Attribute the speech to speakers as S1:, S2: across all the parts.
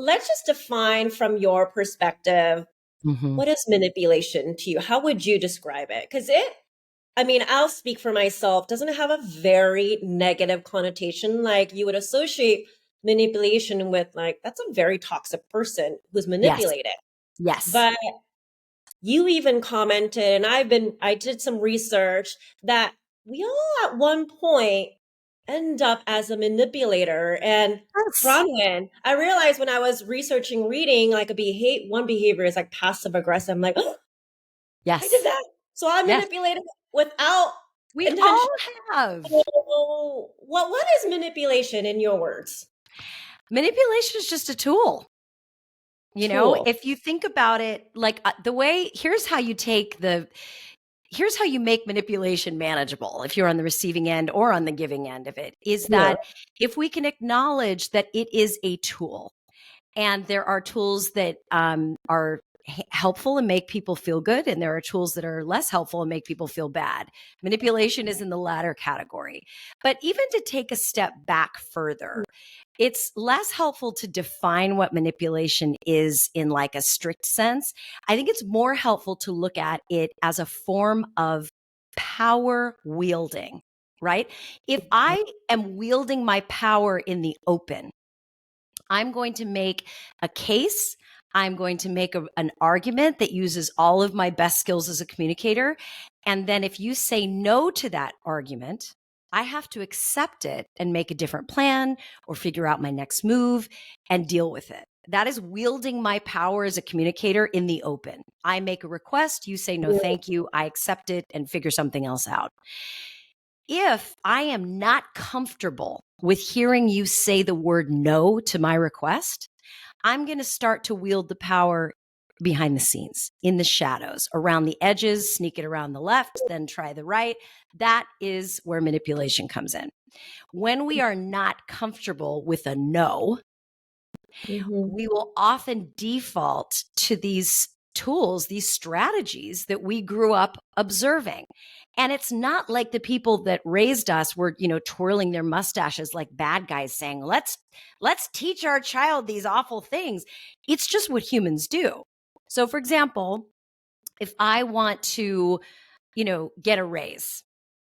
S1: let's just define from your perspective, what is manipulation to you? How would you describe it? Because I'll speak for myself, doesn't have a very negative connotation. Like you would associate manipulation with like, that's a very toxic person who's
S2: Yes.
S1: manipulated.
S2: Yes.
S1: But you even commented, and I did some research that we all at one point end up as a manipulator. And
S2: Yes.
S1: Bronwyn, I realized when I was reading like one behavior is like passive aggressive. I'm like, oh,
S2: Yes.
S1: I did that. So I manipulated without
S2: We
S1: intention.
S2: all have.
S1: So what is manipulation in your words?
S2: Manipulation is just a tool. You know, if you think about it, like here's how you make manipulation manageable if you're on the receiving end or on the giving end of it, is that if we can acknowledge that it is a tool, and there are tools that are helpful and make people feel good, and there are tools that are less helpful and make people feel bad. Manipulation is in the latter category. But even to take a step back further, it's less helpful to define what manipulation is in like a strict sense. I think it's more helpful to look at it as a form of power wielding, right? If I am wielding my power in the open, I'm going to make a case. I'm going to make an argument that uses all of my best skills as a communicator. And then if you say no to that argument, I have to accept it and make a different plan or figure out my next move and deal with it. That is wielding my power as a communicator in the open. I make a request, you say no, thank you. I accept it and figure something else out. If I am not comfortable with hearing you say the word no to my request, I'm going to start to wield the power behind the scenes, in the shadows, around the edges, sneak it around the left, then try the right. That is where manipulation comes in. When we are not comfortable with a no, we will often default to these tools, these strategies that we grew up observing. And it's not like the people that raised us were, twirling their mustaches like bad guys saying, let's teach our child these awful things. It's just what humans do. So for example, if I want to, get a raise,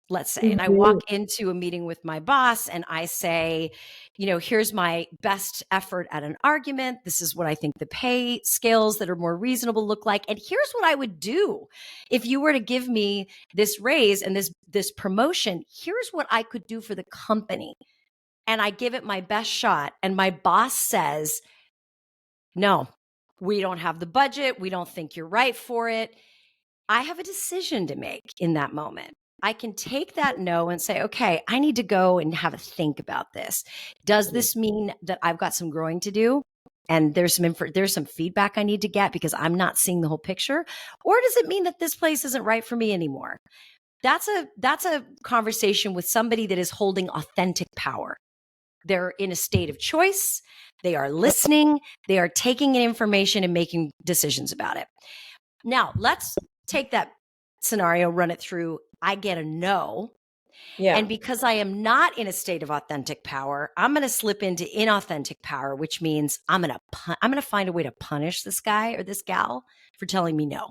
S2: let's say, and I walk into a meeting with my boss and I say, here's my best effort at an argument. This is what I think the pay scales that are more reasonable look like. And here's what I would do if you were to give me this raise and this promotion. Here's what I could do for the company. And I give it my best shot. And my boss says, no, we don't have the budget. We don't think you're right for it. I have a decision to make in that moment. I can take that no and say, okay, I need to go and have a think about this. Does this mean that I've got some growing to do? And there's some feedback I need to get because I'm not seeing the whole picture? Or does it mean that this place isn't right for me anymore? That's a conversation with somebody that is holding authentic power. They're in a state of choice. They are listening. They are taking in information and making decisions about it. Now, let's take that scenario, run it through. I get a no. Yeah. And because I am not in a state of authentic power, I'm going to slip into inauthentic power, which means I'm going to find a way to punish this guy or this gal for telling me no.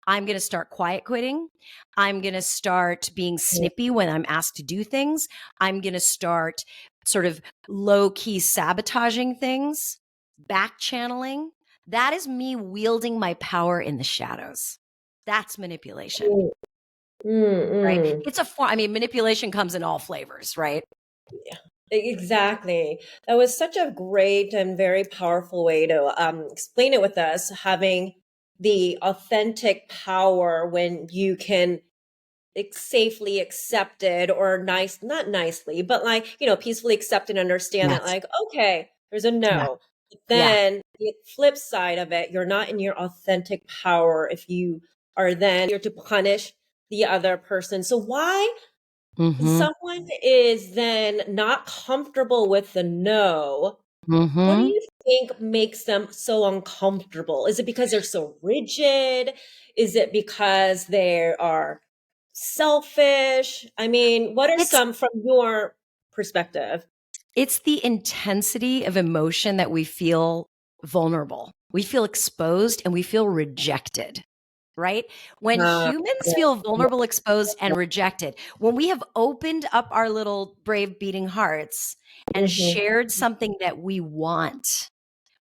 S2: I'm going to start quiet quitting. I'm going to start being snippy when I'm asked to do things. I'm going to start sort of low key sabotaging things, back channeling. That is me wielding my power in the shadows. That's manipulation. Right? It's a form. Manipulation comes in all flavors, right?
S1: Yeah, exactly. That was such a great and very powerful way to explain it with us, having the authentic power when you can safely accept it, or not nicely, but peacefully accept and understand that okay, there's a no. Yeah. Then the flip side of it, you're not in your authentic power if you are then you're to punish the other person. So why someone is then not comfortable with the no, what do you think makes them so uncomfortable? Is it because they're so rigid? Is it because they are selfish? What are some from your perspective?
S2: It's the intensity of emotion that we feel vulnerable. We feel exposed and we feel rejected, right? When humans feel vulnerable, exposed, and rejected, when we have opened up our little brave beating hearts and shared something that we want,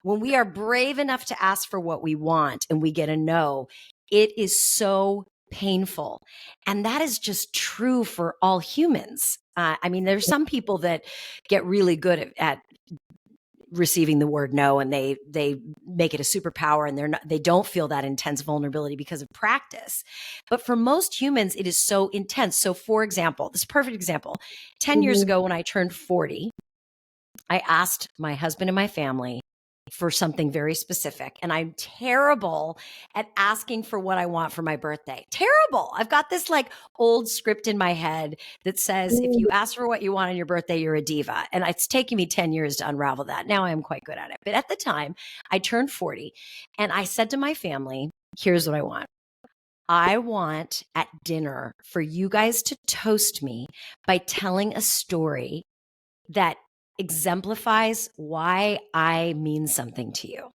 S2: when we are brave enough to ask for what we want and we get a no, it is so painful. And that is just true for all humans. I mean, there's some people that get really good at receiving the word no, and they make it a superpower, and they don't feel that intense vulnerability because of practice. But for most humans, it is so intense. So for example, this is a perfect example. 10 years ago, when I turned 40, I asked my husband and my family for something very specific. And I'm terrible at asking for what I want for my birthday. Terrible. I've got this like old script in my head that says, if you ask for what you want on your birthday, you're a diva. And it's taken me 10 years to unravel that. Now I am quite good at it. But at the time, I turned 40 and I said to my family, here's what I want. I want at dinner for you guys to toast me by telling a story that exemplifies why I mean something to you.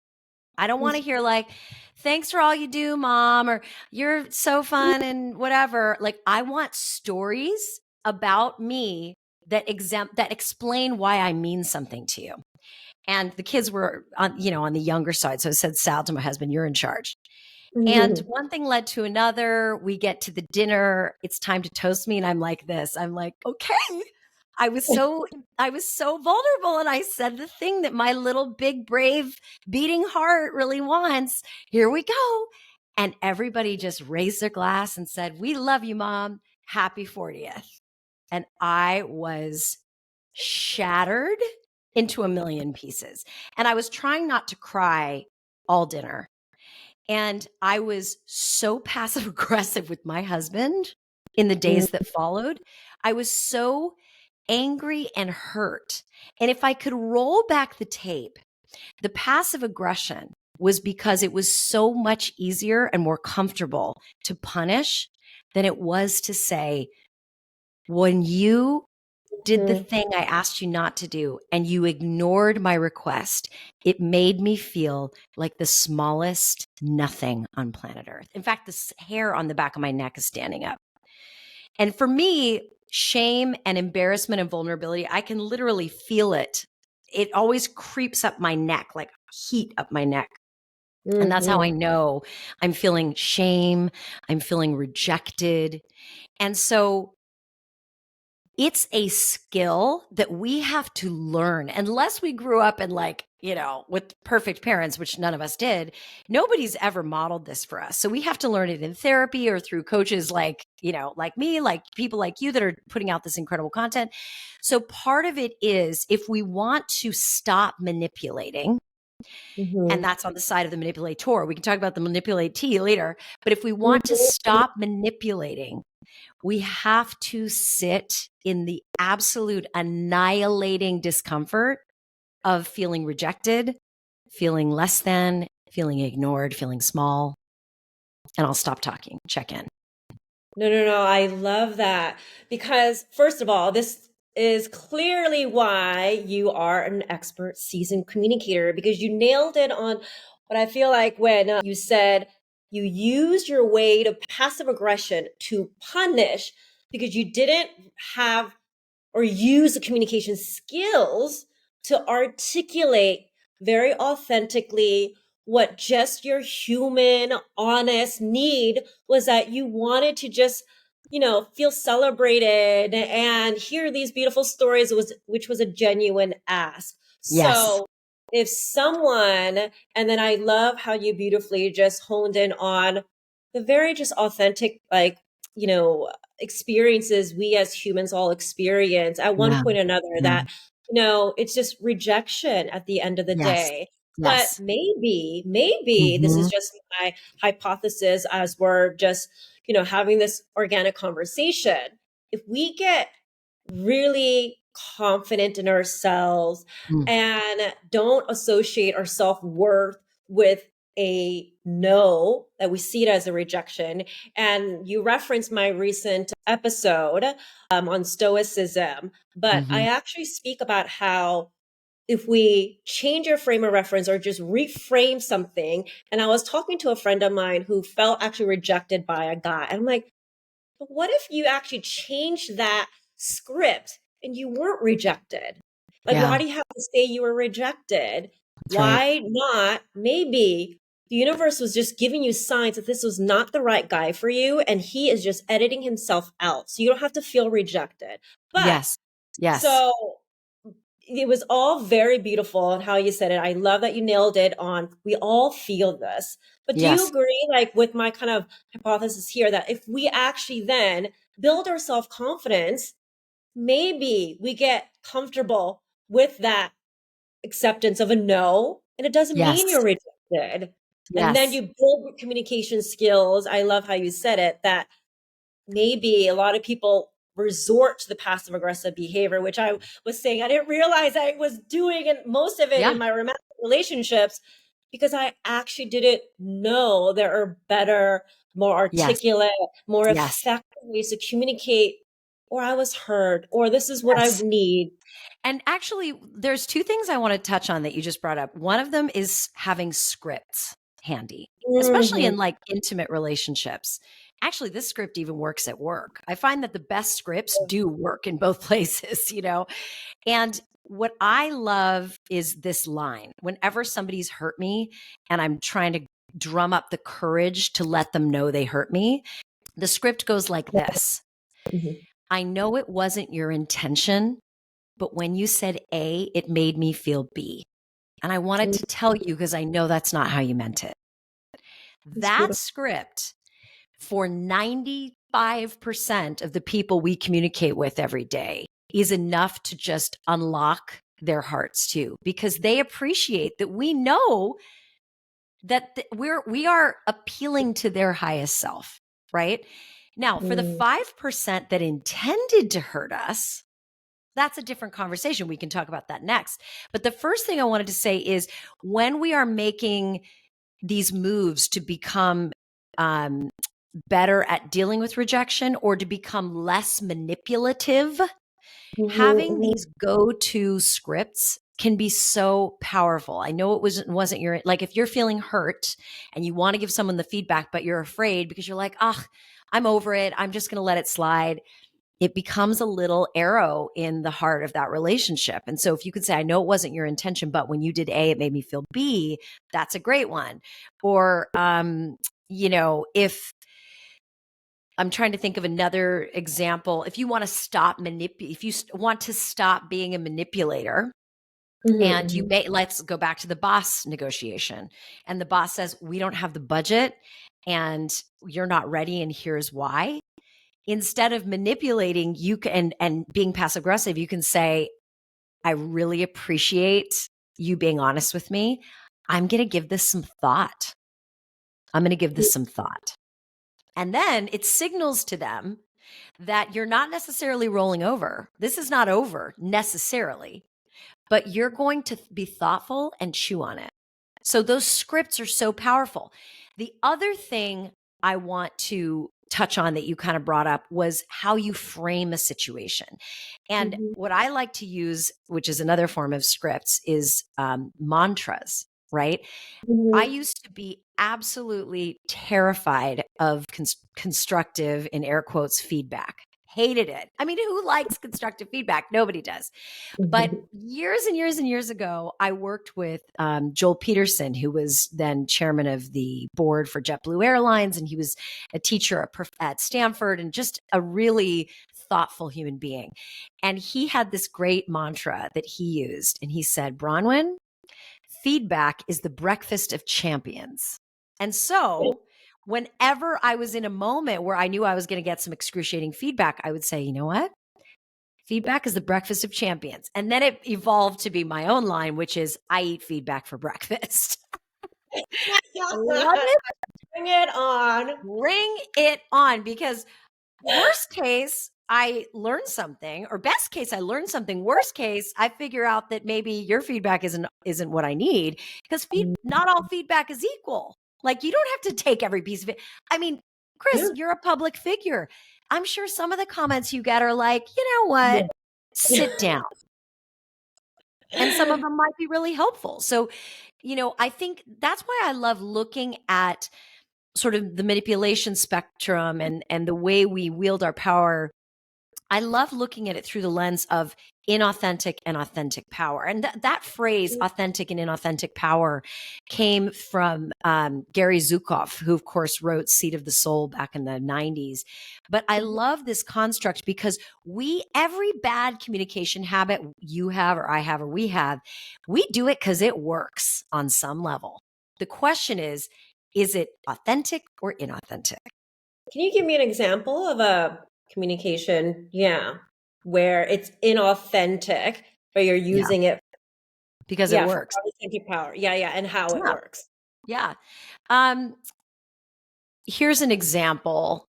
S2: I don't want to hear like, thanks for all you do, mom, or you're so fun and whatever. Like, I want stories about me that explain why I mean something to you. And the kids were on the younger side. So I said, Sal, to my husband, you're in charge. And one thing led to another. We get to the dinner. It's time to toast me. And I'm like this. I'm like, okay. I was so vulnerable. And I said the thing that my little big, brave, beating heart really wants. Here we go. And everybody just raised their glass and said, we love you, Mom. Happy 40th. And I was shattered into a million pieces. And I was trying not to cry all dinner. And I was so passive aggressive with my husband in the days that followed. I was so angry and hurt. And if I could roll back the tape, the passive aggression was because it was so much easier and more comfortable to punish than it was to say, when you did the thing I asked you not to do and you ignored my request, it made me feel like the smallest nothing on planet Earth. In fact, the hair on the back of my neck is standing up. And for me, shame and embarrassment and vulnerability, I can literally feel it. It always creeps up my neck, like heat up my neck. And that's how I know I'm feeling shame. I'm feeling rejected. And so it's a skill that we have to learn. Unless we grew up in with perfect parents, which none of us did, nobody's ever modeled this for us. So we have to learn it in therapy or through coaches like me, like people like you that are putting out this incredible content. So part of it is, if we want to stop manipulating, and that's on the side of the manipulator. We can talk about the manipulatee later. But if we want to stop manipulating, we have to sit in the absolute annihilating discomfort of feeling rejected, feeling less than, feeling ignored, feeling small. And I'll stop talking. Check in.
S1: No. I love that, because first of all, this is clearly why you are an expert, seasoned communicator, because you nailed it on what I feel like when you said you used your way to passive aggression to punish because you didn't have or use the communication skills to articulate very authentically what just your human, honest need was, that you wanted to just, feel celebrated and hear these beautiful stories, which was a genuine ask.
S2: Yes.
S1: So if someone, and then I love how you beautifully just honed in on the very just authentic, experiences we as humans all experience at one point or another, that it's just rejection at the end of the
S2: Yes.
S1: day. But
S2: Yes.
S1: maybe this is just my hypothesis, as we're just having this organic conversation. If we get really confident in ourselves and don't associate our self-worth with a no, that we see it as a rejection. And you referenced my recent episode on stoicism, but I actually speak about how if we change your frame of reference or just reframe something. And I was talking to a friend of mine who felt actually rejected by a guy. And I'm like, but what if you actually changed that script and you weren't rejected? Like,
S2: Yeah,
S1: why do you have to say you were rejected?
S2: that's right.
S1: Why not? Maybe the universe was just giving you signs that this was not the right guy for you, and he is just editing himself out. So you don't have to feel rejected. But
S2: Yes. Yes.
S1: so it was all very beautiful and how you said it. I love that you nailed it on. We all feel this. But do you
S2: Yes.
S1: agree, like with my kind of hypothesis here, that if we actually then build our self confidence, maybe we get comfortable with that acceptance of a no, and it doesn't mean
S2: Yes.
S1: you're rejected. And then
S2: Yes.
S1: you build communication skills. I love how you said it, that maybe a lot of people resort to the passive aggressive behavior, which I was saying I didn't realize I was doing, and most of it
S2: Yeah.
S1: in my romantic relationships, because I actually didn't know there are better, more
S2: Yes.
S1: articulate, more
S2: Yes.
S1: effective ways to communicate, or I was heard, or this is what I
S2: Yes.
S1: need.
S2: And actually, there's two things I want to touch on that you just brought up. One of them is having scripts handy, especially
S1: Mhm.
S2: in like intimate relationships. Actually, this script even works at work. I find that the best scripts do work in both places, you know? And what I love is this line. Whenever somebody's hurt me and I'm trying to drum up the courage to let them know they hurt me, the script goes like this.
S1: Mhm.
S2: I know it wasn't your intention, but when you said A, it made me feel B. And I wanted to tell you because I know that's not how you meant it.
S1: It's
S2: That
S1: beautiful.
S2: script for 95% of the people we communicate with every day is enough to just unlock their hearts too, because they appreciate that we know that we are appealing to their highest self, right? Now, for the
S1: Mm.
S2: 5% that intended to hurt us, that's a different conversation. We can talk about that next. But the first thing I wanted to say is when we are making these moves to become um, better at dealing with rejection or to become less manipulative,
S1: Mhm,
S2: having
S1: mhm,
S2: these go-to scripts can be so powerful. I know it wasn't your, like, if you're feeling hurt and you want to give someone the feedback, but you're afraid because you're like, ah, I'm over it. I'm just going to let it slide. It becomes a little arrow in the heart of that relationship. And so if you could say, I know it wasn't your intention, but when you did A, it made me feel B, that's a great one. Or, if I'm trying to think of another example, if you want to stop if you want to stop being a manipulator,
S1: mhm,
S2: and
S1: mhm.
S2: let's go back to the boss negotiation. And the boss says, we don't have the budget and you're not ready. And here's why. Instead of manipulating, you can, and being passive aggressive, you can say, I really appreciate you being honest with me. I'm going to give this some thought. I'm going to give this some thought. And then it signals to them that you're not necessarily rolling over. This is not over necessarily, but you're going to be thoughtful and chew on it. So those scripts are so powerful. The other thing I want to touch on that you kind of brought up was how you frame a situation. And
S1: Mhm,
S2: what I like to use, which is another form of scripts, is mantras, right? I
S1: mhm.
S2: used to be absolutely terrified of constructive, in air quotes, feedback. Hated it. I mean, who likes constructive feedback? Nobody does. But
S1: Mhm.
S2: years and years and years ago, I worked with Joel Peterson, who was then chairman of the board for JetBlue Airlines. And he was a teacher at Stanford and just a really thoughtful human being. And he had this great mantra that he used. And he said, Bronwyn, feedback is the breakfast of champions. And so, whenever I was in a moment where I knew I was going to get some excruciating feedback, I would say, you know what? Feedback is the breakfast of champions. And then it evolved to be my own line, which is I eat feedback for breakfast. Love it.
S1: Bring it on.
S2: Bring it on, because worst case, I learn something, or best case, I learn something. Worst case, I figure out that maybe your feedback isn't what I need, because not all feedback is equal. Like, you don't have to take every piece of it. I mean, Chris,
S1: Yeah.
S2: you're a public figure. I'm sure some of the comments you get are like, you know what?
S1: Yeah.
S2: Sit down. And some of them might be really helpful. So, I think that's why I love looking at sort of the manipulation spectrum and the way we wield our power. I love looking at it through the lens of inauthentic and authentic power. And that phrase, authentic and inauthentic power, came from Gary Zukav, who, of course, wrote Seed of the Soul back in the 90s. But I love this construct because every bad communication habit you have or I have or we have, we do it because it works on some level. The question is it authentic or inauthentic?
S1: Can you give me an example of a communication, where it's inauthentic, but you're
S2: Yeah,
S1: using it,
S2: because it
S1: for
S2: works.
S1: authentic power. And how it
S2: Yeah.
S1: works.
S2: Yeah. Um, Here's an example.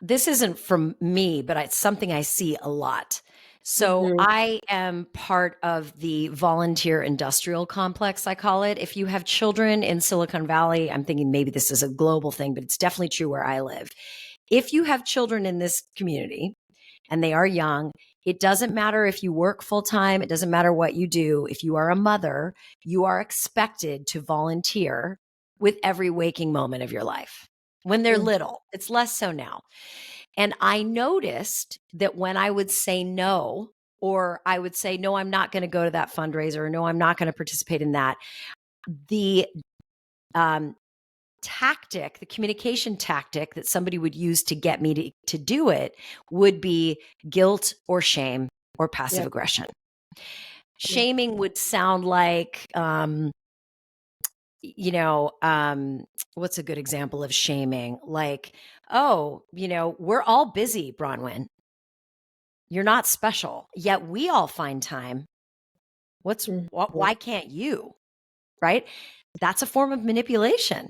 S2: This isn't from me, but it's something I see a lot. So
S1: Mm-hmm.
S2: I am part of the volunteer industrial complex, I call it. If you have children in Silicon Valley, I'm thinking maybe this is a global thing, but it's definitely true where I live. If you have children in this community and they are young, it doesn't matter if you work full time. It doesn't matter what you do. If you are a mother, you are expected to volunteer with every waking moment of your life. When they're little, it's less so now. And I noticed that when I would say no, or I would say, no, I'm not going to go to that fundraiser, or no, I'm not going to participate in that, the um, the communication tactic that somebody would use to get me to do it would be guilt or shame or passive
S1: Yep.
S2: aggression. Shaming would sound like, what's a good example of shaming? Like, oh, we're all busy, Bronwyn. You're not special, yet we all find time. Why can't you? Right? That's a form of manipulation.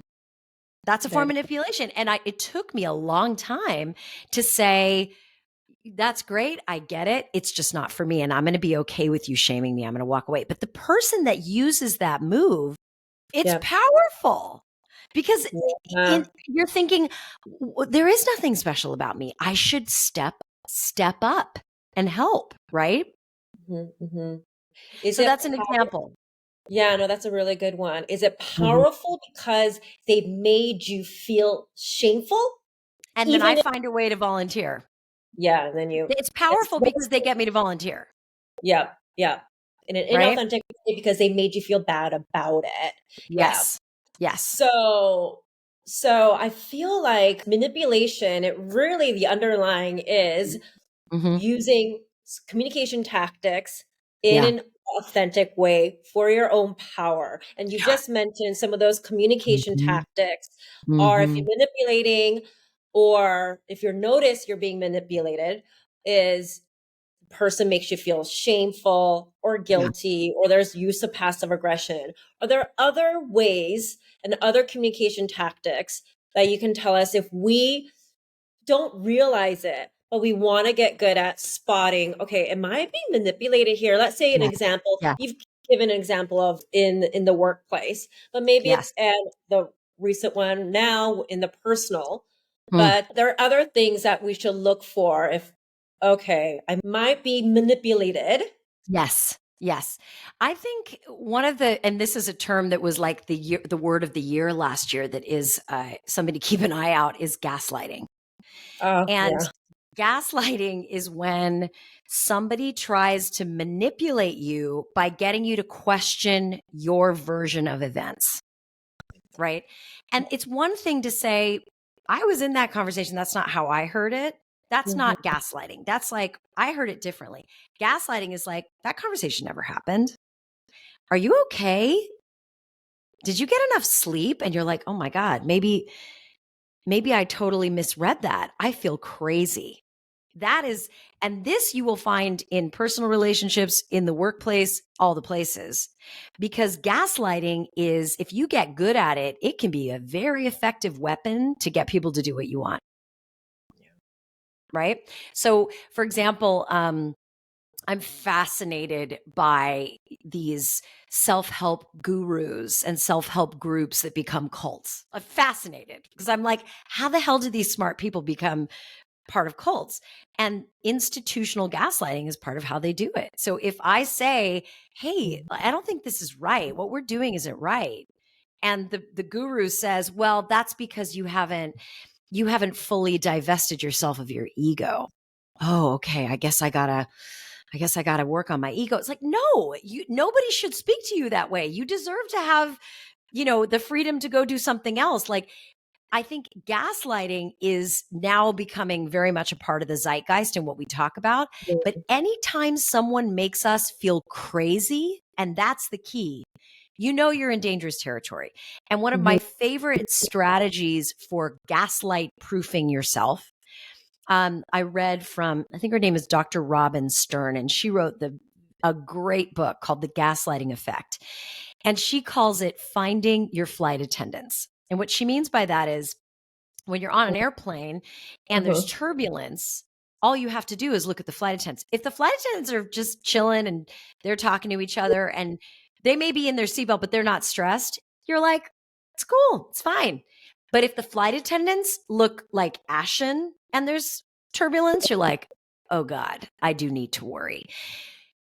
S2: That's a form of manipulation. And it took me a long time to say, that's great. I get it. It's just not for me. And I'm going to be okay with you shaming me. I'm going to walk away. But the person that uses that move, it's powerful because you're thinking, there is nothing special about me. I should step up and help. Right.
S1: Mm-hmm. Is
S2: So
S1: it
S2: that's an example.
S1: Yeah, no, that's a really good one. Is it
S2: Mhm.
S1: powerful because they've made you feel shameful?
S2: And then I
S1: Even if,
S2: find a way to volunteer.
S1: then
S2: It's
S1: it's,
S2: powerful because they get me to volunteer.
S1: yeah, yeah. In an
S2: Right.
S1: inauthentic way because they made you feel bad about it. Yeah.
S2: Yes. Yes.
S1: So I feel like manipulation, the underlying is
S2: Hmm.
S1: using communication tactics in
S2: Yeah.
S1: an authentic way for your own power. And you
S2: Yeah.
S1: just mentioned some of those communication
S2: Hmm.
S1: tactics are if you're
S2: Hmm.
S1: manipulating or if you're notice you're being manipulated, is the person makes you feel shameful or
S2: Yeah.
S1: guilty, or there's use of passive aggression. Are there other ways and other communication tactics that you can tell us if we don't realize it, but we want to get good at spotting, okay, am I being manipulated here? Let's say an
S2: Yeah.
S1: example,
S2: Yeah.
S1: you've given an example of in the workplace, but maybe it's
S2: Yes.
S1: and the recent one now in the personal,
S2: Mm.
S1: but there are other things that we should look for if, okay, I might be manipulated.
S2: Yes. Yes. I think and this is a term that was like the word of the year last year that is somebody to keep an eye out, is gaslighting.
S1: Oh,
S2: And
S1: yeah.
S2: gaslighting is when somebody tries to manipulate you by getting you to question your version of events. Right. And it's one thing to say, I was in that conversation. That's not how I heard it. That's
S1: Mhm.
S2: not gaslighting. That's like, I heard it differently. Gaslighting is like, that conversation never happened. Are you okay? Did you get enough sleep? And you're like, oh my God, maybe I totally misread that. I feel crazy. That is, and this you will find in personal relationships, in the workplace, all the places. Because gaslighting is, if you get good at it, it can be a very effective weapon to get people to do what you want. Right. So, for example, I'm fascinated by these self-help gurus and self-help groups that become cults. I'm fascinated because I'm like, how the hell do these smart people become part of cults, and institutional gaslighting is part of how they do it. So if I say, hey, I don't think this is right, what we're doing isn't right, and the guru says, well, that's because you haven't fully divested yourself of your ego. Oh, okay, I guess I gotta work on my ego. It's like, no, nobody should speak to you that way. You deserve to have, the freedom to go do something else. Like, I think gaslighting is now becoming very much a part of the zeitgeist and what we talk about. But anytime someone makes us feel crazy, and that's the key, you're in dangerous territory. And one of my favorite strategies for gaslight proofing yourself, I read from, I think her name is Dr. Robin Stern, and she wrote a great book called The Gaslighting Effect. And she calls it Finding Your Flight Attendants. And what she means by that is, when you're on an airplane and there's turbulence, all you have to do is look at the flight attendants. If the flight attendants are just chilling and they're talking to each other and they may be in their seatbelt, but they're not stressed, you're like, it's cool, it's fine. But if the flight attendants look like ashen and there's turbulence, you're like, oh God, I do need to worry.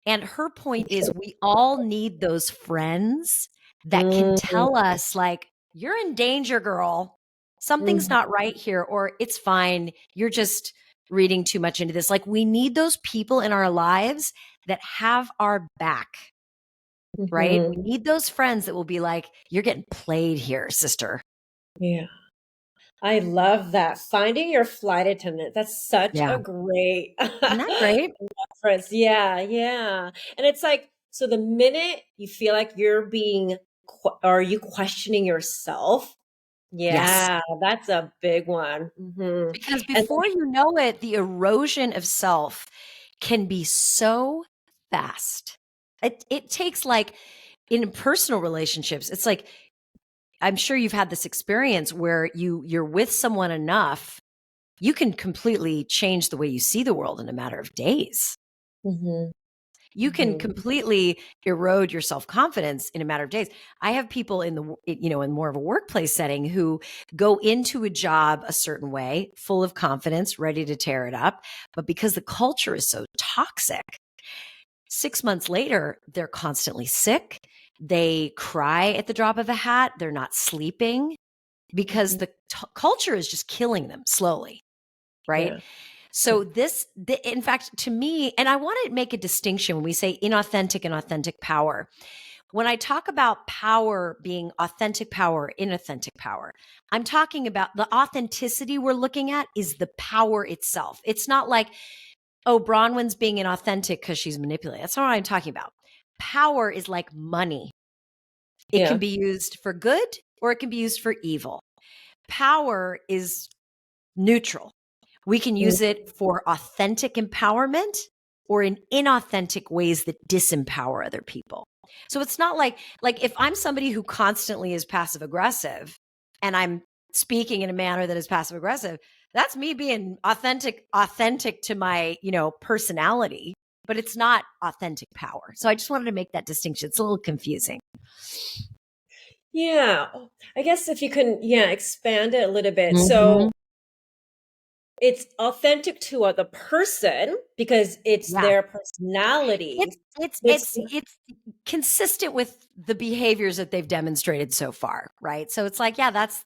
S2: And her point is, we all need those friends that can tell us, like, you're in danger, girl. Something's not right here, or it's fine. You're just reading too much into this. Like, we need those people in our lives that have our back, right? We need those friends that will be like, you're getting played here, sister.
S1: Yeah. I love that. Finding your flight attendant. That's such
S2: Yeah.
S1: a great
S2: Isn't that great?
S1: reference. Yeah, yeah. And it's like, so the minute you feel like you're being, are you questioning yourself?
S2: Yes.
S1: Yeah, that's a big one.
S2: Because
S1: And
S2: before you know it, the erosion of self can be so fast. It takes, like, in personal relationships, it's like, I'm sure you've had this experience where you're with someone enough, you can completely change the way you see the world in a matter of days.
S1: mhm,
S2: You can
S1: mhm,
S2: completely erode your self-confidence in a matter of days. I have people in more of a workplace setting who go into a job a certain way, full of confidence, ready to tear it up. But because the culture is so toxic, 6 months later, they're constantly sick. They cry at the drop of a hat. They're not sleeping because
S1: mhm.
S2: the culture is just killing them slowly, right?
S1: Yeah.
S2: So in fact, to me, and I want to make a distinction when we say inauthentic and authentic power. When I talk about power being authentic power, inauthentic power, I'm talking about the authenticity we're looking at is the power itself. It's not like, oh, Bronwyn's being inauthentic because she's manipulating. That's not what I'm talking about. Power is like money. It can
S1: Yeah.
S2: be used for good or it can be used for evil. Power is neutral. We can
S1: Mm,
S2: use it for authentic empowerment or in inauthentic ways that disempower other people. So it's not like if I'm somebody who constantly is passive aggressive and I'm speaking in a manner that is passive aggressive, that's me being authentic to my, personality, but it's not authentic power. So I just wanted to make that distinction. It's a little confusing.
S1: yeah. I guess if you can, yeah, expand it a little bit.
S2: Mhm.
S1: So it's authentic to the person because it's
S2: Yeah.
S1: their personality.
S2: It's it's
S1: It's
S2: it's it's consistent with the behaviors that they've demonstrated so far, right? So it's like, yeah, that's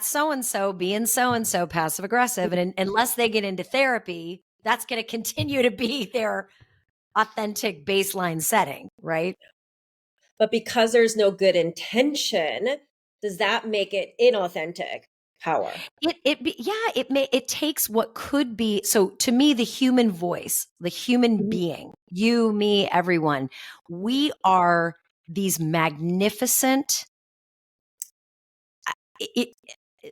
S2: so and so being so and so passive aggressive, and unless they get into therapy, that's going to continue to be their authentic baseline setting, right?
S1: but because there's no good intention, does that make it inauthentic power?
S2: It takes what could be. So to me, the human voice, the human
S1: Mhm.
S2: being, you, me, everyone, we are these magnificent, it,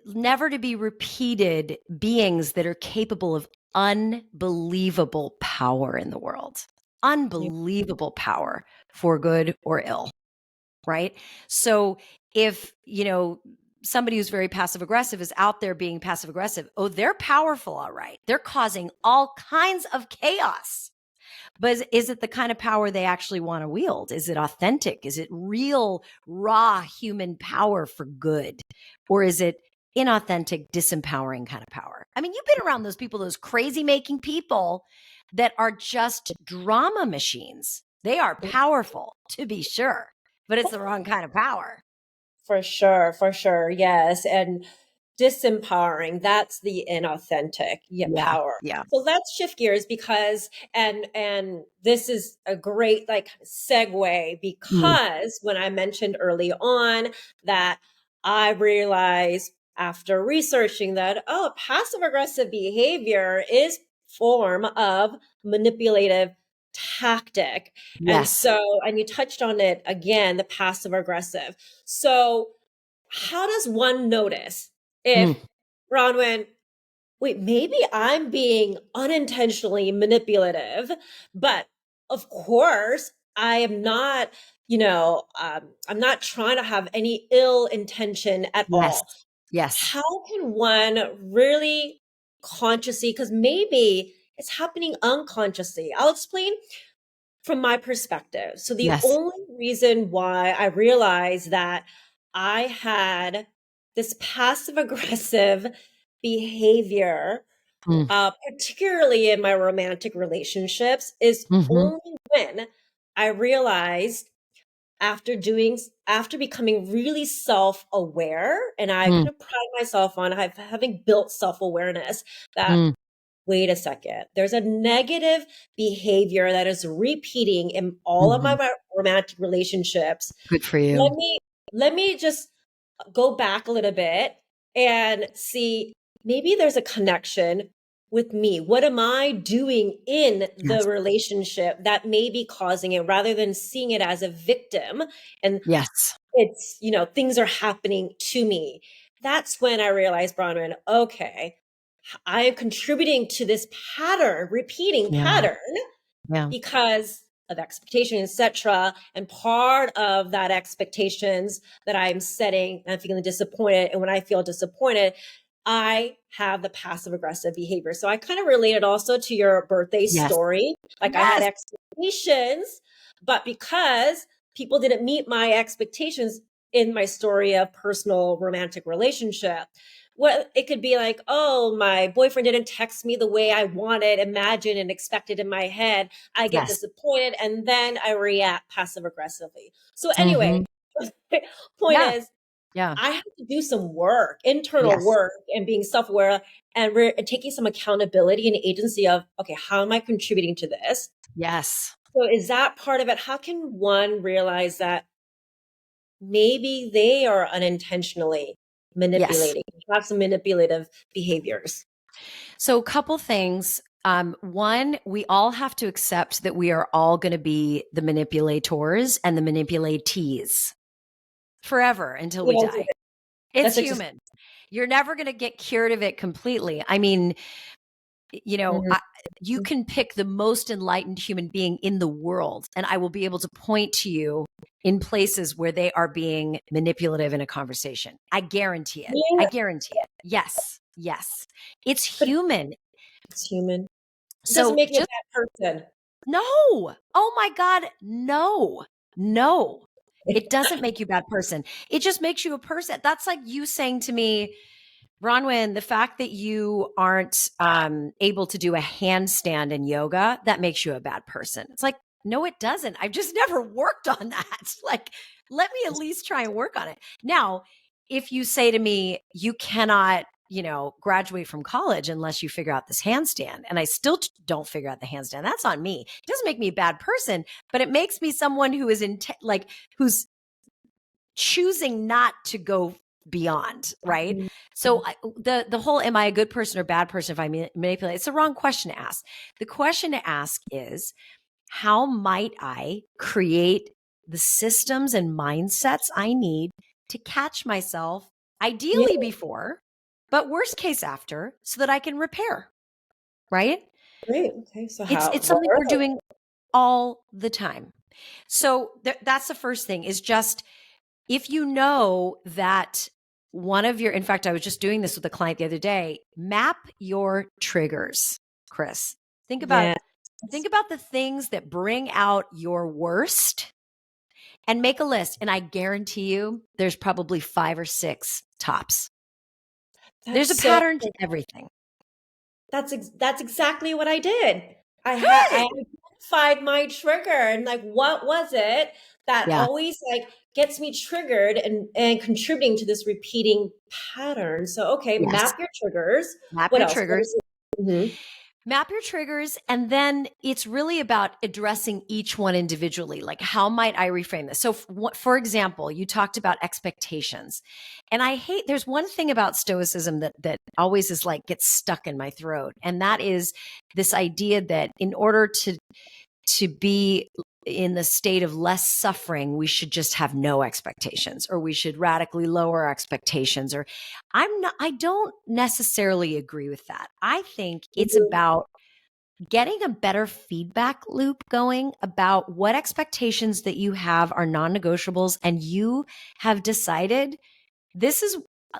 S2: never to be repeated beings that are capable of unbelievable power in the world.
S1: Yeah.
S2: Unbelievable power for good or ill, right? So if, somebody who's very passive aggressive is out there being passive aggressive, oh, they're powerful, all right. They're causing all kinds of chaos. But is it the kind of power they actually want to wield? Is it authentic? Is it real, raw human power for good? Or is it inauthentic, disempowering kind of power. I mean, you've been around those people, those crazy making people that are just drama machines. They are powerful, to be sure, but it's the wrong kind of power.
S1: For sure. Yes. And disempowering, that's the inauthentic
S2: Yeah.
S1: power.
S2: Yeah.
S1: So let's shift gears because and this is a great like segue
S2: Mm.
S1: because when I mentioned early on that I realized after researching that passive aggressive behavior is form of manipulative tactic. And
S2: Yes.
S1: so and you touched on it again, the passive aggressive. So how does one notice if
S2: Mm.
S1: Bronwyn, wait, maybe I'm being unintentionally manipulative, but of course I am not, I'm not trying to have any ill intention at
S2: Yes.
S1: all.
S2: Yes.
S1: How can one really consciously, because maybe it's happening unconsciously. I'll explain from my perspective. So the
S2: Yes.
S1: only reason why I realized that I had this passive aggressive behavior,
S2: Mm.
S1: particularly in my romantic relationships, is
S2: Hmm.
S1: only when I realized after becoming really self-aware, and I
S2: Mm.
S1: kind of pride myself on having built self-awareness that
S2: Mm.
S1: wait a second. There's a negative behavior that is repeating in all of my
S2: Hmm.
S1: romantic relationships.
S2: Good for
S1: Let
S2: you.
S1: me let me just go back a little bit and see maybe there's a connection with me. What am I doing in the
S2: Yes.
S1: relationship that may be causing it rather than seeing it as a victim and
S2: Yes.
S1: it's, things are happening to me. That's when I realized, Bronwyn, okay, I am contributing to this pattern, repeating
S2: Yeah.
S1: pattern
S2: Yeah.
S1: because of expectation, etc. And part of that expectations that I'm setting, and I'm feeling disappointed. And when I feel disappointed, I have the passive aggressive behavior. So I kind of related also to your birthday
S2: Yes.
S1: story. Like I had
S2: Yes.
S1: expectations, but because people didn't meet my expectations in my story of personal romantic relationship, well, it could be like, oh, my boyfriend didn't text me the way I wanted, imagined, and expected in my head. I get
S2: Yes.
S1: disappointed and then I react passive aggressively. So, anyway,
S2: Hmm.
S1: point
S2: Yeah.
S1: is,
S2: Yeah.
S1: I have to do some work, internal
S2: Yes.
S1: work, and being self aware and taking some accountability and agency of, okay, how am I contributing to this?
S2: Yes.
S1: So, is that part of it? How can one realize that maybe they are unintentionally
S2: Yes.
S1: manipulating, have some manipulative behaviors?
S2: So, a couple things. One, we all have to accept that we are all going to be the manipulators and the manipulatees forever until we
S1: Yeah,
S2: die. It's
S1: that's just
S2: human. You're never going to get cured of it completely. I mean, you know,
S1: mhm.
S2: I, you can pick the most enlightened human being in the world, and I will be able to point to you in places where they are being manipulative in a conversation. I guarantee it. I
S1: Yeah,
S2: guarantee it. Yes. Yes. It's
S1: but
S2: human.
S1: it's human. It doesn't
S2: So
S1: make you a
S2: just
S1: bad person.
S2: no. Oh my God. No. No. It doesn't make you a bad person. It just makes you a person. That's like you saying to me, Bronwyn, the fact that you aren't able to do a handstand in yoga, that makes you a bad person. It's like, no, it doesn't. I've just never worked on that. Like, let me at least try and work on it. Now, if you say to me, you cannot, graduate from college unless you figure out this handstand, and I still don't figure out the handstand, that's on me. It doesn't make me a bad person, but it makes me someone who is who's choosing not to go beyond, right?
S1: Mhm.
S2: So the whole am I a good person or bad person if I manipulate, it's the wrong question to ask. The question to ask is, how might I create the systems and mindsets I need to catch myself,
S1: Yeah,
S2: ideally before, but worst case after, so that I can repair, right?
S1: great. Okay, so
S2: It's
S1: what
S2: something we're doing all the time. So that's the first thing, is just, if you know that one of your, in fact, I was just doing this with a client the other day, map your triggers, Chris. Think about
S1: yeah,
S2: think about the things that bring out your worst and make a list. And I guarantee you there's probably 5 or 6 tops. There's
S1: That's
S2: a
S1: so
S2: pattern to everything.
S1: that's exactly what I did. I
S2: Good.
S1: identified my trigger and like what was it that
S2: Yeah.
S1: always like gets me triggered and contributing to this repeating pattern. So okay,
S2: Yes.
S1: map your triggers.
S2: Map
S1: What
S2: your
S1: else? What
S2: triggers.
S1: is it? Mhm.
S2: Map your triggers. And then it's really about addressing each one individually. Like, how might I reframe this? So, for example, you talked about expectations. And there's one thing about Stoicism that always is like gets stuck in my throat. And that is this idea that in order to be in the state of less suffering, we should just have no expectations, or we should radically lower expectations. Or I don't necessarily agree with that. I think it's
S1: Mhm.
S2: about getting a better feedback loop going about what expectations that you have are non-negotiables, and you have decided this is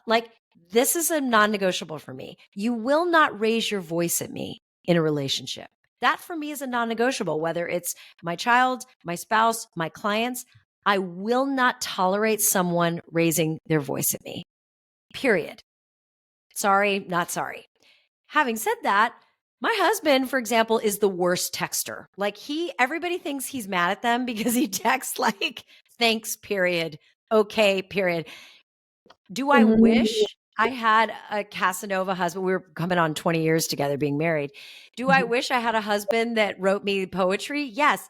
S2: like, this is a non-negotiable for me. You will not raise your voice at me in a relationship. That for me is a non-negotiable, whether it's my child, my spouse, my clients. I will not tolerate someone raising their voice at me. Period. Sorry, not sorry. Having said that, my husband, for example, is the worst texter. Like, everybody thinks he's mad at them because he texts like, thanks, period. Okay, period. Do I
S1: Mhm.
S2: wish I had a Casanova husband? We were coming on 20 years together being married. Do I
S1: Mhm.
S2: wish I had a husband that wrote me poetry? Yes.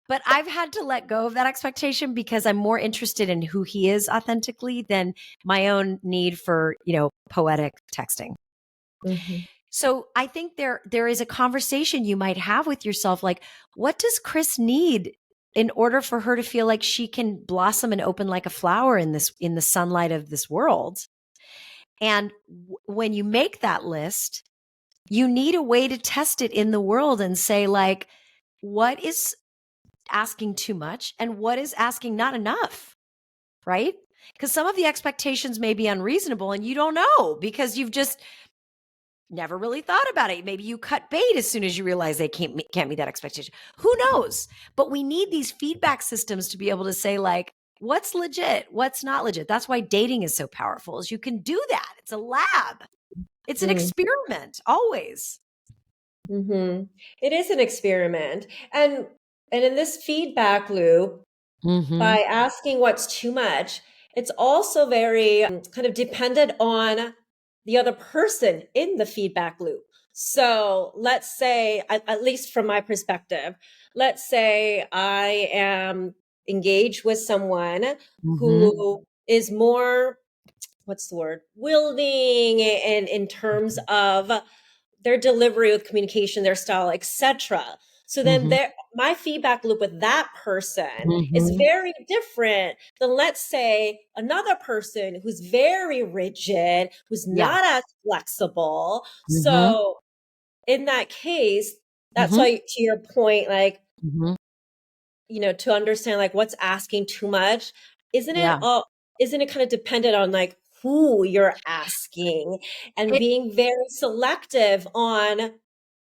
S2: But I've had to let go of that expectation because I'm more interested in who he is authentically than my own need for, poetic texting.
S1: Mhm.
S2: So I think there is a conversation you might have with yourself, like, what does Chris need in order for her to feel like she can blossom and open like a flower in the sunlight of this world? And when you make that list, you need a way to test it in the world and say, like, what is asking too much and what is asking not enough, right? Because some of the expectations may be unreasonable and you don't know because you've just never really thought about it. Maybe you cut bait as soon as you realize they can't meet that expectation. Who knows? But we need these feedback systems to be able to say, like, what's legit, what's not legit. That's why dating is so powerful, is you can do that. It's a lab. It's an
S1: Mhm.
S2: experiment always.
S1: Mhm. It is an experiment. And in this feedback loop,
S2: Mm-hmm.
S1: by asking what's too much, it's also very kind of dependent on the other person in the feedback loop. So let's say, at least from my perspective, let's say I am engaged with someone
S2: Mm-hmm.
S1: who is more, what's the word, wielding, and in terms of their delivery with communication, their style, etc. So then
S2: Mm-hmm.
S1: my feedback loop with that person is
S2: Mm-hmm.
S1: very different than, let's say, another person who's very rigid, who's
S2: Yeah.
S1: not as flexible.
S2: Mm-hmm.
S1: So in that case, that's
S2: Mm-hmm.
S1: why, to your point, like,
S2: Mm-hmm.
S1: to understand like what's asking too much, isn't it
S2: Yeah.
S1: all isn't it kind of dependent on like who you're asking, and
S2: It,
S1: being very selective on,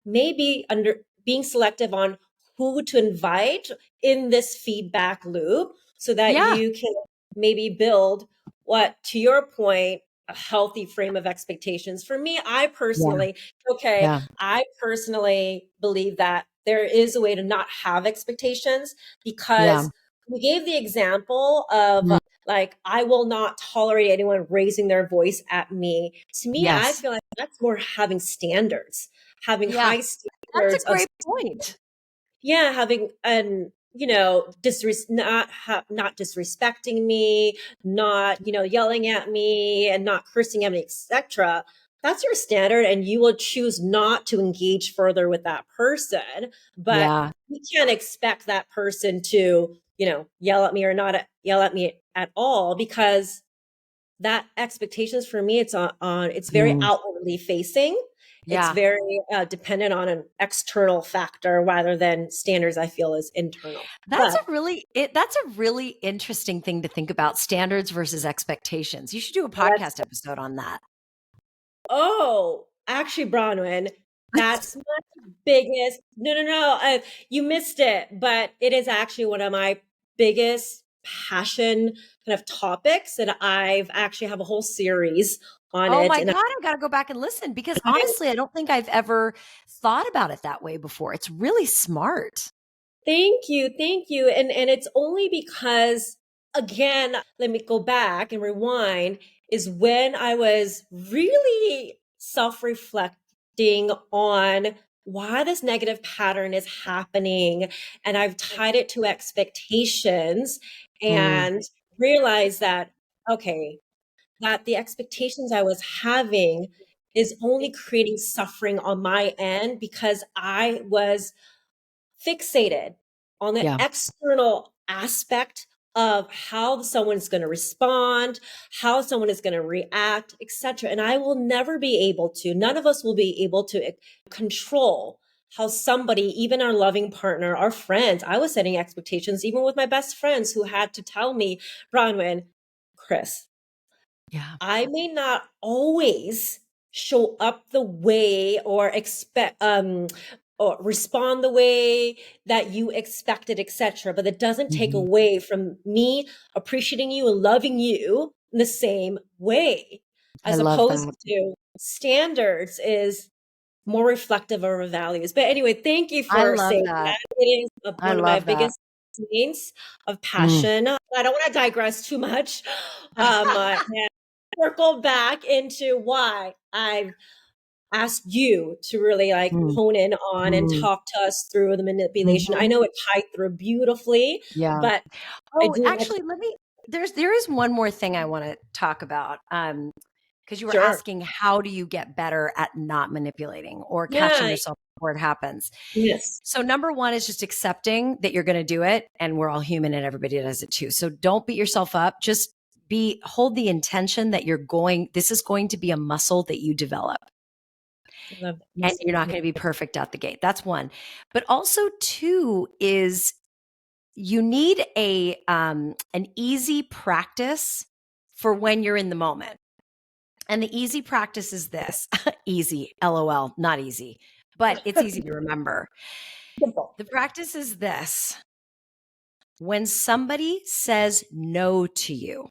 S1: maybe under being selective on who to invite in this feedback loop, so that
S2: yeah.
S1: you can maybe build, what, to your point, a healthy frame of expectations. For me,
S2: Yeah. Yeah.
S1: I personally believe that there is a way to not have expectations,
S2: Yeah.
S1: because we gave the example of,
S2: Mm.
S1: like, I will not tolerate anyone raising their voice at me. To me, I
S2: Yes.
S1: feel like that's more having standards, having
S2: Yeah.
S1: high
S2: That's a
S1: standards of,
S2: great point.
S1: yeah, having, and not disrespecting me, not yelling at me, and not cursing at me, etc. That's your standard, and you will choose not to engage further with that person. But
S2: Yeah.
S1: you can't expect that person to yell at me, or not yell at me at all, because that expectations, for me, it's very
S2: Mm.
S1: outwardly facing. It's
S2: Yeah.
S1: very dependent on an external factor rather than standards, I feel, is internal. But
S2: That's a really interesting thing to think about, standards versus expectations. You should do a
S1: let's
S2: podcast episode on that.
S1: Oh, actually, Bronwyn, that's my biggest. No, no, no. You missed it, but it is actually one of my biggest passion kind of topics, and I've actually have a whole series on
S2: Oh
S1: it.
S2: my
S1: And
S2: God, I've got to go back and listen because honestly, I don't think I've ever thought about it that way before. It's really smart.
S1: Thank you. Thank you. And it's only because, again, let me go back and rewind, is when I was really self-reflecting on why this negative pattern is happening. And I've tied it to expectations
S2: Mm,
S1: and realized that, okay, that the expectations I was having is only creating suffering on my end because I was fixated on the
S2: yeah,
S1: external aspect of how someone's going to respond, how someone is going to react, etc. And I will never be able to, none of us will be able to control how somebody, even our loving partner, our friends, I was setting expectations, even with my best friends who had to tell me, Bronwyn, Chris,
S2: yeah,
S1: I may not always show up the way or expect or respond the way that you expected, etc. But it doesn't take
S2: hmm,
S1: away from me appreciating you and loving you in the same way,
S2: I
S1: as
S2: love
S1: opposed
S2: that.
S1: to standards is more reflective of our values. But anyway, thank you
S2: I
S1: for
S2: love
S1: saying
S2: that.
S1: that. It is
S2: I
S1: one of my
S2: love that.
S1: biggest points of
S2: Mm.
S1: passion. I don't want to digress too much. And circle back into why I've asked you to really like
S2: Mm,
S1: hone in on and
S2: mm,
S1: talk to us through the manipulation. I
S2: mhm.
S1: know it tied through beautifully,
S2: Yeah.
S1: but I
S2: Oh,
S1: do want
S2: actually, there is one more thing I want to talk about. Because you were
S1: sure.
S2: asking, how do you get better at not manipulating or catching
S1: Yeah.
S2: yourself before it happens?
S1: Yes.
S2: So number one is just accepting that you're going to do it, and we're all human and everybody does it too. So don't beat yourself up. Just hold the intention that this is going to be a muscle that you develop,
S1: I love that
S2: and
S1: muscle.
S2: you're not
S1: Yeah.
S2: going to be perfect out the gate. That's one. But also two is you need an easy practice for when you're in the moment. And the easy practice is this. Easy, LOL, not easy, but it's easy to remember.
S1: Simple.
S2: The practice is this. When somebody says no to you,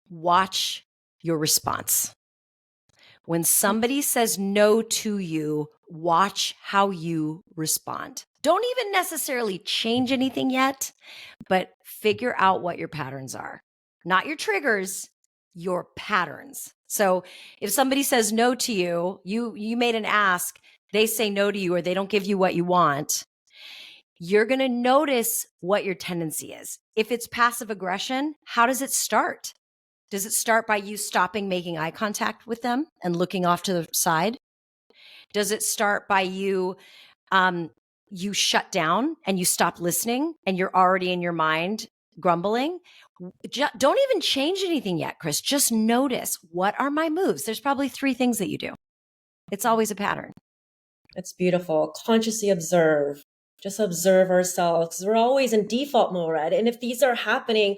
S2: watch your response. When somebody says no to you, watch how you respond. Don't even necessarily change anything yet, but figure out what your patterns are. Not your triggers, your patterns. So if somebody says no to you, you made an ask, they say no to you or they don't give you what you want, you're going to notice what your tendency is. If it's passive aggression, how does it start? Does it start by you stopping making eye contact with them and looking off to the side? Does it start by you shut down and you stop listening and you're already in your mind grumbling? Don't even change anything yet, Chris. Just notice, what are my moves? There's probably three things that you do. It's always a pattern.
S1: It's beautiful. Consciously observe. Just observe ourselves. 'Cause we're always in default mode, right? And if these are happening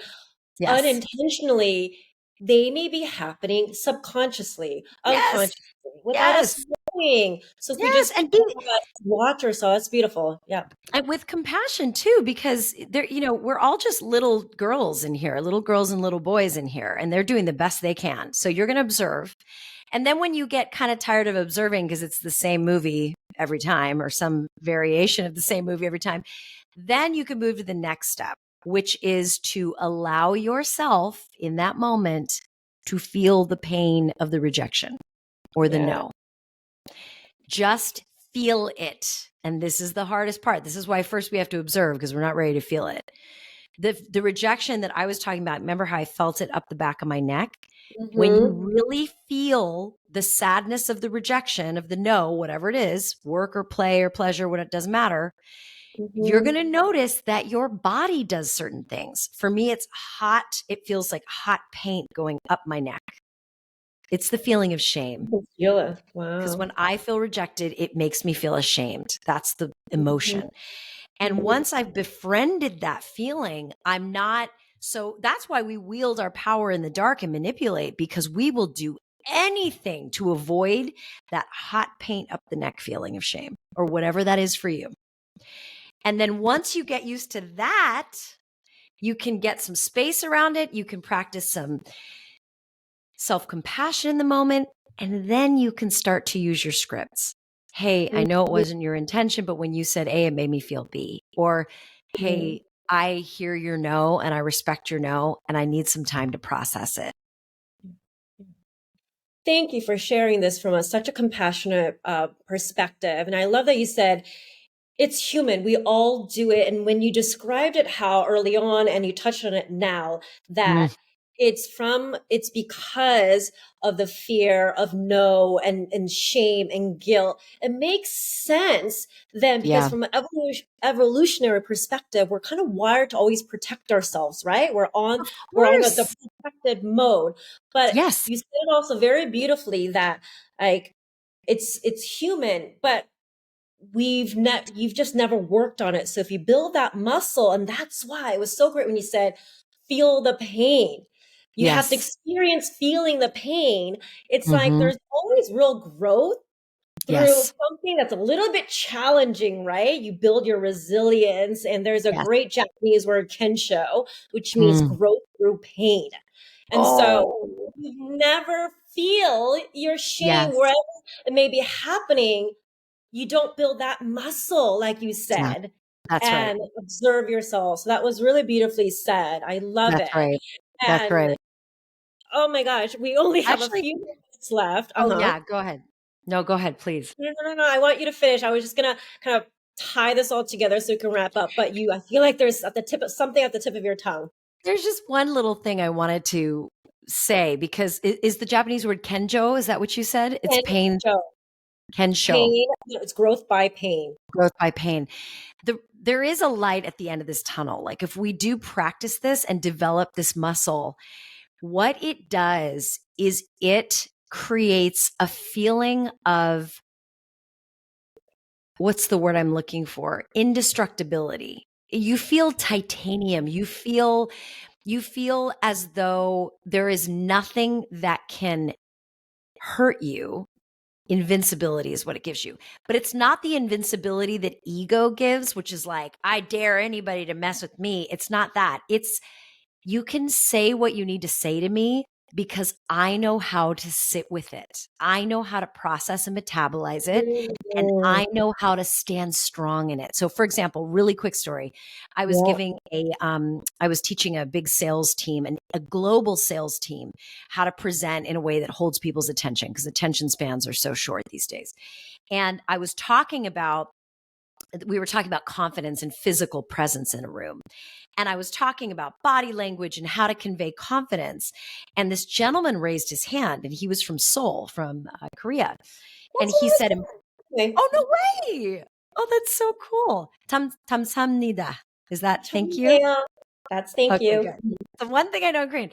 S2: Yes.
S1: unintentionally, they may be happening subconsciously,
S2: Yes.
S1: unconsciously, without us
S2: Yes.
S1: knowing. So if we
S2: Yes.
S1: just pause, watch ourselves, that's beautiful. Yeah.
S2: And with compassion too, because we're all just little girls in here, little girls and little boys in here, and they're doing the best they can. So you're going to observe. And then when you get kind of tired of observing because it's the same movie every time or some variation of the same movie every time, then you can move to the next step, which is to allow yourself in that moment to feel the pain of the rejection or the
S1: Yeah.
S2: no. Just feel it. And this is the hardest part. This is why first we have to observe because we're not ready to feel it. The rejection that I was talking about, remember how I felt it up the back of my neck? When you
S1: Mm-hmm.
S2: really feel the sadness of the rejection of the no, whatever it is, work or play or pleasure, what it doesn't matter, you're going
S1: Mm-hmm.
S2: to notice that your body does certain things. For me, it's hot. It feels like hot paint going up my neck. It's the feeling of shame.
S1: Feel it.
S2: Because
S1: Wow.
S2: when I feel rejected, it makes me feel ashamed. That's the emotion. And
S1: Mm-hmm.
S2: once I've befriended that feeling, I'm not. So that's why we wield our power in the dark and manipulate, because we will do anything to avoid that hot paint up the neck feeling of shame or whatever that is for you. And then once you get used to that, You can get some space around it. You can practice some self-compassion in the moment, and then you can start to use your scripts. Hey, I know it wasn't your intention, but when you said A, it made me feel B. Or, hey, I hear your no and I respect your no, and I need some time to process it.
S1: Thank you for sharing this from such a compassionate perspective. And I love that you said it's human. We all do it. And when you described it how early on, and you touched on it now, that it's because of the fear of no and shame and guilt. It makes sense then, because
S2: Yeah,
S1: from an evolutionary perspective, we're kind of wired to always protect ourselves, right?
S2: of
S1: We're on the
S2: course.
S1: protected mode. But
S2: Yes.
S1: you said it also very beautifully that like it's human, but you've just never worked on it. So if you build that muscle, and that's why it was so great when you said feel the pain. You have to
S2: Yes.
S1: experience feeling the pain. It's like
S2: Mm-hmm.
S1: there's always real growth through
S2: Yes.
S1: something that's a little bit challenging, right? You build your resilience, and there's a
S2: Yes.
S1: great Japanese word kensho, which means
S2: Mm.
S1: growth through pain. And so
S2: Oh,
S1: you never feel your shame
S2: yes.
S1: wherever it may be happening. You don't build that muscle, like you
S2: Yeah,
S1: said,
S2: that's right.
S1: and observe yourself. So that was really beautifully said. I love
S2: That's
S1: it.
S2: right. That's
S1: And
S2: right.
S1: oh my gosh, we only have a
S2: Actually,
S1: few minutes left.
S2: oh
S1: Uh-huh.
S2: yeah, go ahead. No, go ahead, please.
S1: No. I want you to finish. I was just gonna kind of tie this all together so we can wrap up. But I feel like there's at the tip of something at the tip of your tongue.
S2: There's just one little thing I wanted to say because is the Japanese word kenjo? Is that what you said? It's pain,
S1: Kensho.
S2: kensho,
S1: Pain. It's growth by pain.
S2: growth by pain. There is a light at the end of this tunnel. Like if we do practice this and develop this muscle, what it does is it creates a feeling of what's the word I'm looking for? Indestructibility. You feel titanium. You feel as though there is nothing that can hurt you. Invincibility is what it gives you. But it's not the invincibility that ego gives, which is like, I dare anybody to mess with me. It's not that. It's you can say what you need to say to me because I know how to sit with it. I know how to process and metabolize it. And
S1: Mhm.
S2: I know how to stand strong in it. So, for example, really quick story.
S1: Yeah.
S2: I was teaching a big sales team and a global sales team how to present in a way that holds people's attention because attention spans are so short these days. And we were talking about confidence and physical presence in a room. And I was talking about body language and how to convey confidence. And this gentleman raised his hand and he was from Seoul, from Korea. And
S1: That's
S2: he said,
S1: really
S2: oh, no way. Oh, that's so cool. Samnida. Is that thank you?
S1: yeah. That's thank
S2: Okay,
S1: you.
S2: good. The one thing I know in Korean.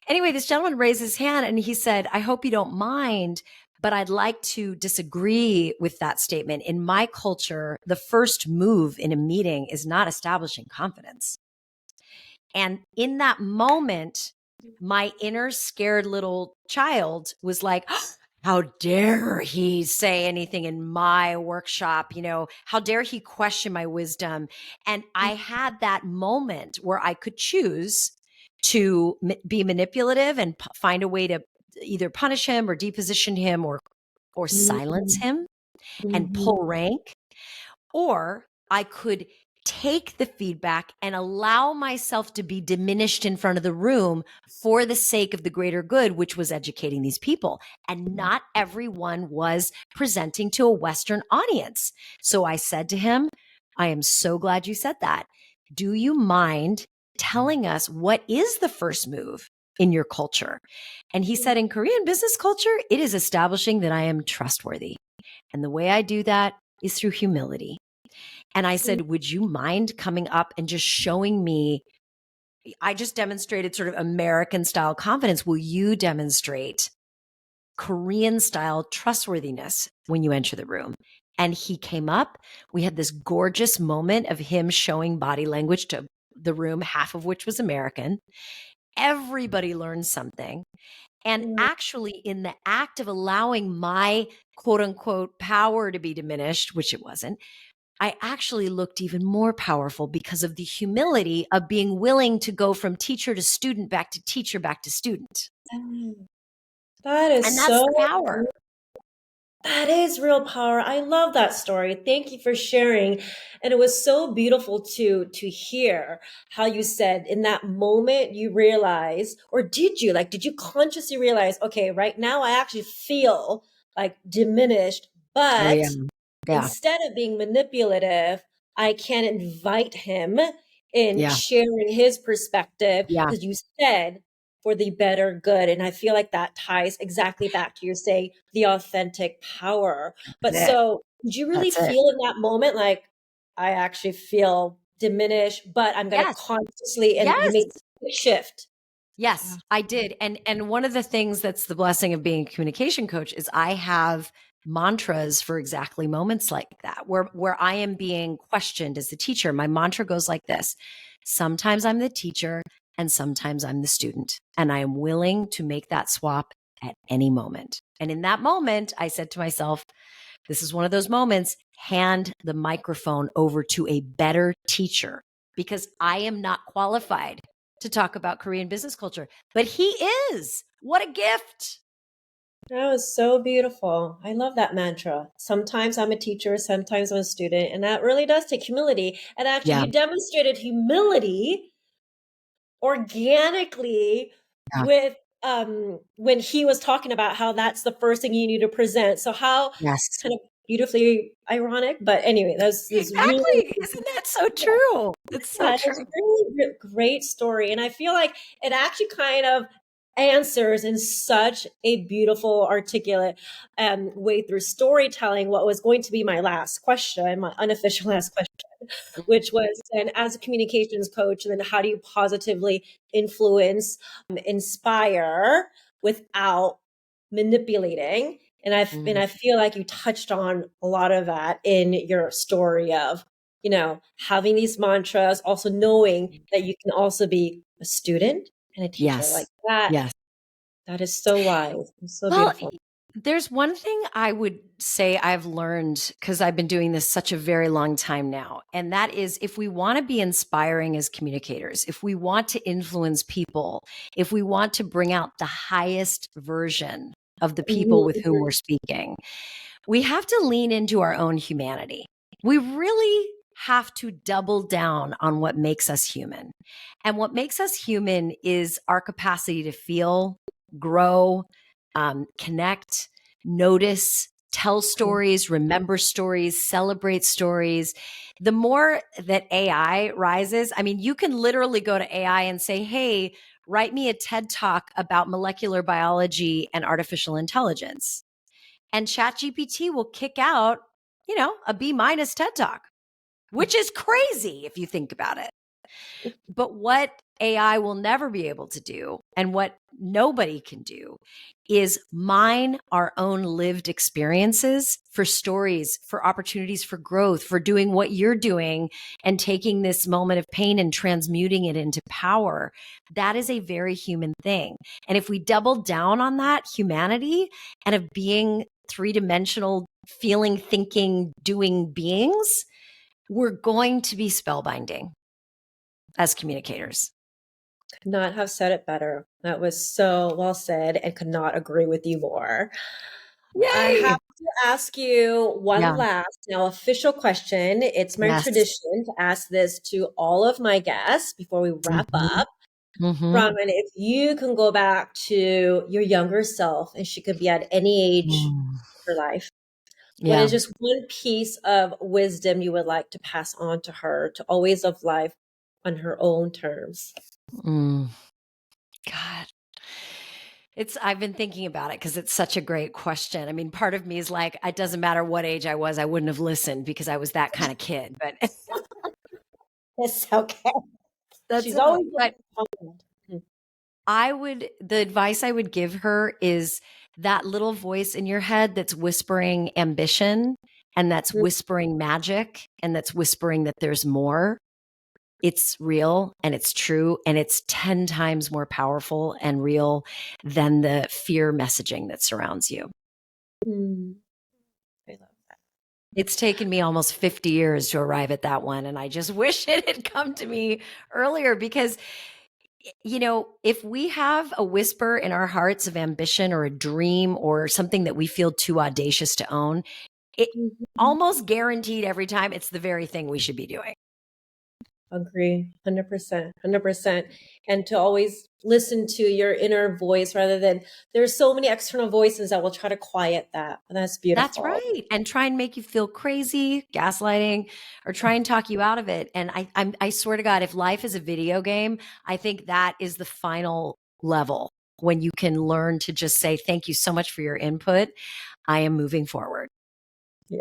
S2: Anyway, this gentleman raised his hand and he said, I hope you don't mind, but I'd like to disagree with that statement. In my culture, the first move in a meeting is not establishing confidence. And in that moment, my inner scared little child was like, how dare he say anything in my workshop? How dare he question my wisdom? And I had that moment where I could choose to be manipulative and find a way to either punish him or deposition him or silence
S1: Mhm.
S2: him and
S1: Mhm.
S2: pull rank, or I could take the feedback and allow myself to be diminished in front of the room for the sake of the greater good, which was educating these people. And not everyone was presenting to a Western audience. So I said to him, I am so glad you said that. Do you mind telling us what is the first move in your culture? And he said, in Korean business culture, it is establishing that I am trustworthy. And the way I do that is through humility. And I said, would you mind coming up and just showing me? I just demonstrated sort of American style confidence. Will you demonstrate Korean style trustworthiness when you enter the room? And he came up. We had this gorgeous moment of him showing body language to the room, half of which was American. Everybody learned something. And actually, in the act of allowing my quote unquote power to be diminished, which it wasn't, I actually looked even more powerful because of the humility of being willing to go from teacher to student, back to teacher, back to student.
S1: That
S2: And
S1: is
S2: that's
S1: so
S2: the power.
S1: That is real power. I love that story. Thank you for sharing. And it was so beautiful to hear how you said in that moment you realize, or did you consciously realize, okay, right now I actually feel like diminished,
S2: Oh, yeah.
S1: but
S2: Yeah.
S1: instead of being manipulative, I can invite him in
S2: Yeah.
S1: sharing his perspective
S2: Yeah.
S1: because you said for the better good. And I feel like that ties exactly back to your say the authentic power. But
S2: That's it.
S1: so did you really
S2: That's it.
S1: feel in that moment like I actually feel diminished, but I'm gonna
S2: Yes.
S1: consciously and you
S2: Yes.
S1: made a shift.
S2: Yes, I did. And one of the things that's the blessing of being a communication coach is I have mantras for exactly moments like that, where I am being questioned as the teacher. My mantra goes like this: sometimes I'm the teacher and sometimes I'm the student. And I am willing to make that swap at any moment. And in that moment, I said to myself, this is one of those moments, hand the microphone over to a better teacher because I am not qualified to talk about Korean business culture, but he is. What a gift.
S1: That was so beautiful. I love that mantra. Sometimes I'm a teacher, sometimes I'm a student, and that really does take humility. And actually,
S2: Yeah.
S1: you demonstrated humility organically
S2: Yeah.
S1: with when he was talking about how that's the first thing you need to present. So how
S2: Yes.
S1: kind of beautifully ironic, but anyway, that's really
S2: Exactly. Isn't that so true? It's so
S1: yeah, it's
S2: true.
S1: really great story. And I feel like it actually kind of answers in such a beautiful, articulate way through storytelling what was going to be my last question, my unofficial last question, which was then as a communications coach, then how do you positively influence, inspire without manipulating? And
S2: Mm.
S1: I feel like you touched on a lot of that in your story of having these mantras, also knowing that you can also be a student and a teacher like
S2: Yes.
S1: that.
S2: Yes.
S1: That is so wise and so
S2: Well,
S1: beautiful.
S2: there's one thing I would say I've learned because I've been doing this such a very long time now. And that is if we want to be inspiring as communicators, if we want to influence people, if we want to bring out the highest version of the people with whom
S1: Mhm.
S2: we're speaking, we have to lean into our own humanity. We really have to double down on what makes us human. And what makes us human is our capacity to feel, grow, connect, notice, tell stories, remember stories, celebrate stories. The more that AI rises, I mean, you can literally go to AI and say, hey, write me a TED talk about molecular biology and artificial intelligence. And ChatGPT will kick out, a B minus TED talk, which is crazy if you think about it. But what AI will never be able to do, and what nobody can do, is mine our own lived experiences for stories, for opportunities for growth, for doing what you're doing and taking this moment of pain and transmuting it into power. That is a very human thing. And if we double down on that humanity and of being three-dimensional, feeling, thinking, doing beings, we're going to be spellbinding as communicators.
S1: Could not have said it better. That was so well said and could not agree with you more. I have
S2: Yay.
S1: to ask you one
S2: Yeah.
S1: last now official question. It's my
S2: Yes.
S1: tradition to ask this to all of my guests before we wrap
S2: Mhm.
S1: up.
S2: Mhm.
S1: Bronwyn, if you can go back to your younger self, and she could be at any age
S2: Mm.
S1: of her life, what is
S2: Yeah.
S1: just one piece of wisdom you would like to pass on to her to always live life on her own terms?
S2: Mm. God. I've been thinking about it because it's such a great question. I mean, part of me is like, it doesn't matter what age I was, I wouldn't have listened because I was that kind of kid. But
S1: It's okay.
S2: that's
S1: She's
S2: it.
S1: always
S2: But
S1: confident.
S2: the advice I would give her is that little voice in your head that's whispering ambition and that's whispering magic and that's whispering that there's more. It's real and it's true and it's 10 times more powerful and real than the fear messaging that surrounds you.
S1: Mm, I love that.
S2: It's taken me almost 50 years to arrive at that one. And I just wish it had come to me earlier because, if we have a whisper in our hearts of ambition or a dream or something that we feel too audacious to own, it
S1: Mhm.
S2: almost guaranteed every time it's the very thing we should be doing.
S1: Agree, 100%, 100%. And to always listen to your inner voice rather than there's so many external voices that will try to quiet that. And that's
S2: That's
S1: beautiful.
S2: right. And try and make you feel crazy, gaslighting, or try and talk you out of it. And I swear to God, if life is a video game, I think that is the final level when you can learn to just say, thank you so much for your input. I am moving forward.
S1: Yeah,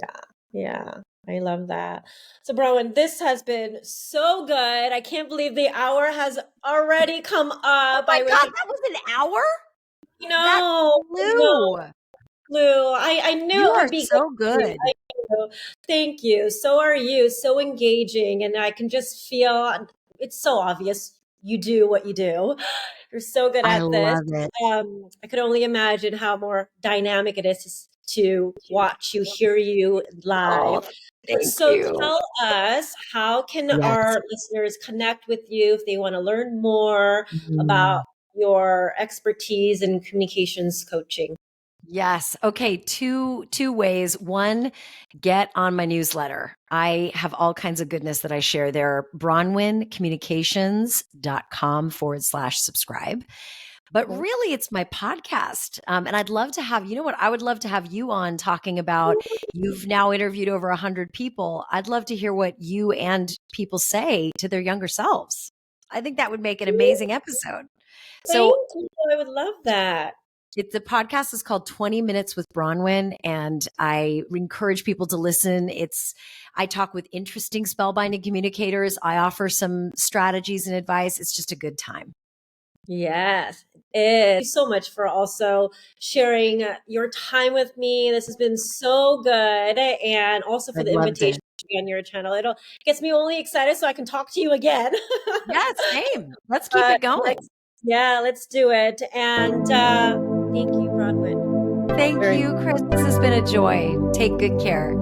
S1: yeah. I love that. So, Bronwyn, this has been so good. I can't believe the hour has already come up.
S2: Oh my
S1: I wish
S2: God, that was an hour?
S1: you
S2: That
S1: know, no
S2: flew.
S1: clue. I knew
S2: You
S1: it
S2: are
S1: would be
S2: so
S1: good.
S2: good.
S1: I knew. Thank you. So are you. So engaging, and I can just feel it's so obvious you do what you do. You're so good
S2: I
S1: at this.
S2: love it.
S1: I could only imagine how more dynamic it is to watch you, hear you live.
S2: Oh, thank
S1: So
S2: you.
S1: tell us, how can
S2: Yes.
S1: our listeners connect with you if they want to learn more about
S2: Mm.
S1: your expertise in communications coaching?
S2: Yes. Okay. Two ways. One, get on my newsletter. I have all kinds of goodness that I share there. bronwyncommunications.com/subscribe. But
S1: Okay.
S2: really, it's my podcast. And I'd love to have, I would love to have you on talking about, you've now interviewed over 100 people. I'd love to hear what you and people say to their younger selves. I think that would make an amazing episode.
S1: Thank
S2: So
S1: you. I would love that.
S2: the podcast is called 20 Minutes with Bronwyn, and I encourage people to listen. I talk with interesting spellbinding communicators. I offer some strategies and advice. It's just a good time.
S1: Yes, it is. Thank you so much for also sharing your time with me. This has been so good. And also
S2: I
S1: for the
S2: loved
S1: invitation
S2: it.
S1: to be on your channel. It gets me only excited so I can talk to you again.
S2: Yeah, same. Let's keep
S1: But
S2: it going.
S1: let's do it. And thank you, Bronwyn.
S2: Thank
S1: Very
S2: you, Chris. This has been a joy. Take good care.